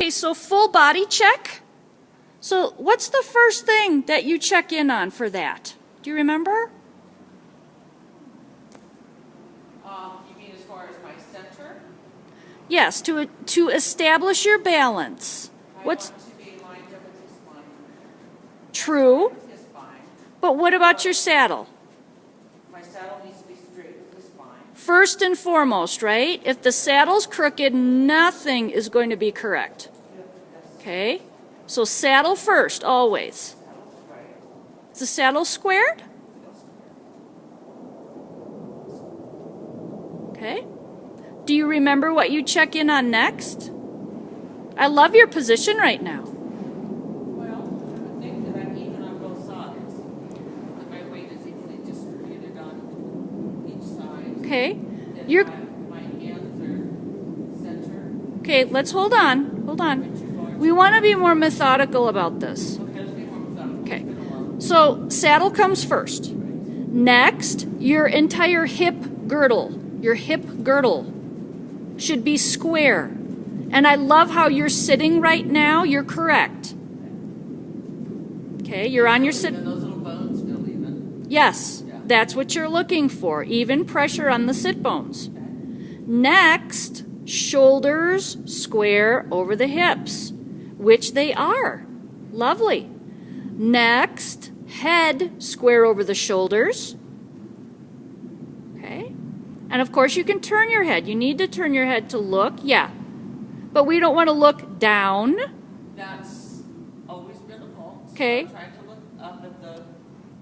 Okay, so full body check. So what's the first thing that you check in on for that? Do you remember? You mean as far as my center? Yes, to establish your balance. Want to be lined up with his spine. True. His spine. But what about your saddle? My saddle needs to be straight with his spine. First and foremost, right? If the saddle's crooked, nothing is going to be correct. Okay? So saddle first, always. Is the saddle squared? Okay. Do you remember what you check in on next? I love your position right now. Well, I would think that I'm even on both sides. That my weight is equally distributed on each side. Okay. That my hands are center. Okay, let's hold on. Hold on. We want to be more methodical about this. Okay, let's be more methodical. Okay. So saddle comes first. Next, your entire hip girdle. Your hip girdle should be square. And I love how you're sitting right now. You're correct. Okay, you're on your sit. And those little bones feel even. Yes, that's what you're looking for. Even pressure on the sit bones. Next, shoulders square over the hips, which they are. Lovely. Next, head square over the shoulders. Okay. And of course you can turn your head. You need to turn your head to look. Yeah. But we don't want to look down. That's always been a fault. Okay. So I'm trying to look up at the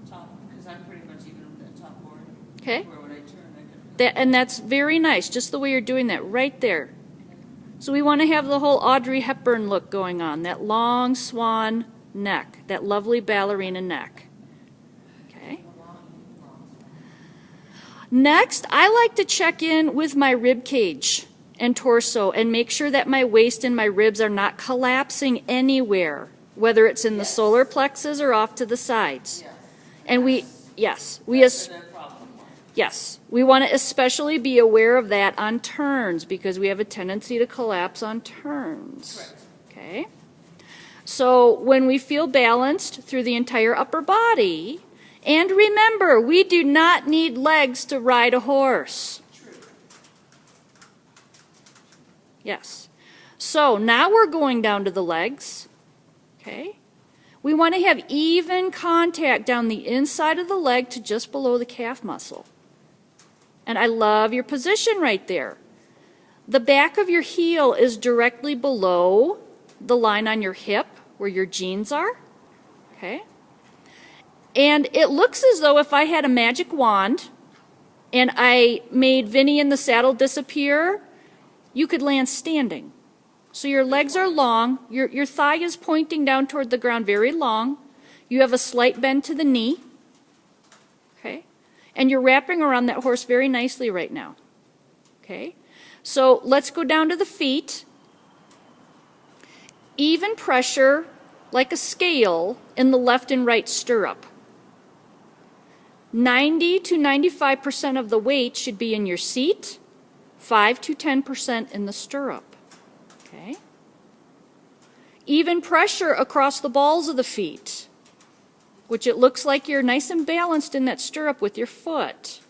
top because I'm pretty much even with that top board. Okay. Where when I turn, I can. And that's very nice, just the way you're doing that right there. So we want to have the whole Audrey Hepburn look going on, that long swan neck, that lovely ballerina neck. Okay. Next, I like to check in with my rib cage and torso and make sure that my waist and my ribs are not collapsing anywhere, whether it's in the solar plexus or off to the sides. And we want to especially be aware of that on turns because we have a tendency to collapse on turns. Correct. Okay? So when we feel balanced through the entire upper body, and remember, we do not need legs to ride a horse. True. Yes. So now we're going down to the legs. Okay? We want to have even contact down the inside of the leg to just below the calf muscle. And I love your position right there. The back of your heel is directly below the line on your hip where your jeans are. Okay? And it looks as though if I had a magic wand and I made Vinnie in the saddle disappear, you could land standing. So your legs are long, your thigh is pointing down toward the ground very long. You have a slight bend to the knee. Okay? And you're wrapping around that horse very nicely right now. Okay? So let's go down to the feet. Even pressure, like a scale, in the left and right stirrup. 90 to 95% of the weight should be in your seat, 5 to 10% in the stirrup. Okay? Even pressure across the balls of the feet, which it looks like you're nice and balanced in that stirrup with your foot.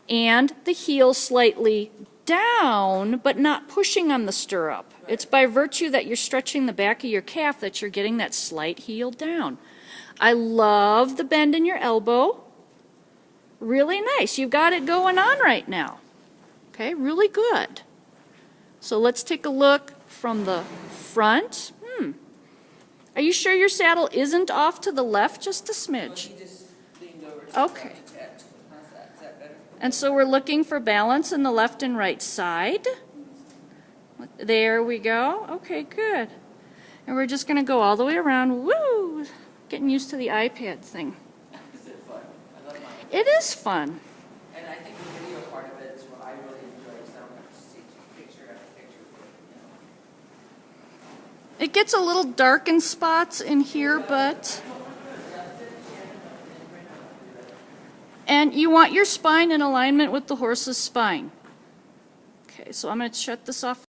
And the heel slightly down, but not pushing on the stirrup. It's by virtue that you're stretching the back of your calf that you're getting that slight heel down. I love the bend in your elbow. Really nice. You've got it going on right now. Okay, really good. So let's take a look from the front. Are you sure your saddle isn't off to the left just a smidge? He just leaned over. Okay. How's that? Is that better? And so we're looking for balance in the left and right side. There we go. Okay, good. And we're just going to go all the way around. Woo! Getting used to the iPad thing. Is it fun? I love mine. It is fun. And I think the video part of it is what I really enjoy because I don't have to see picture after picture. It gets a little dark in spots in here, but... And you want your spine in alignment with the horse's spine. Okay, so I'm going to shut this off.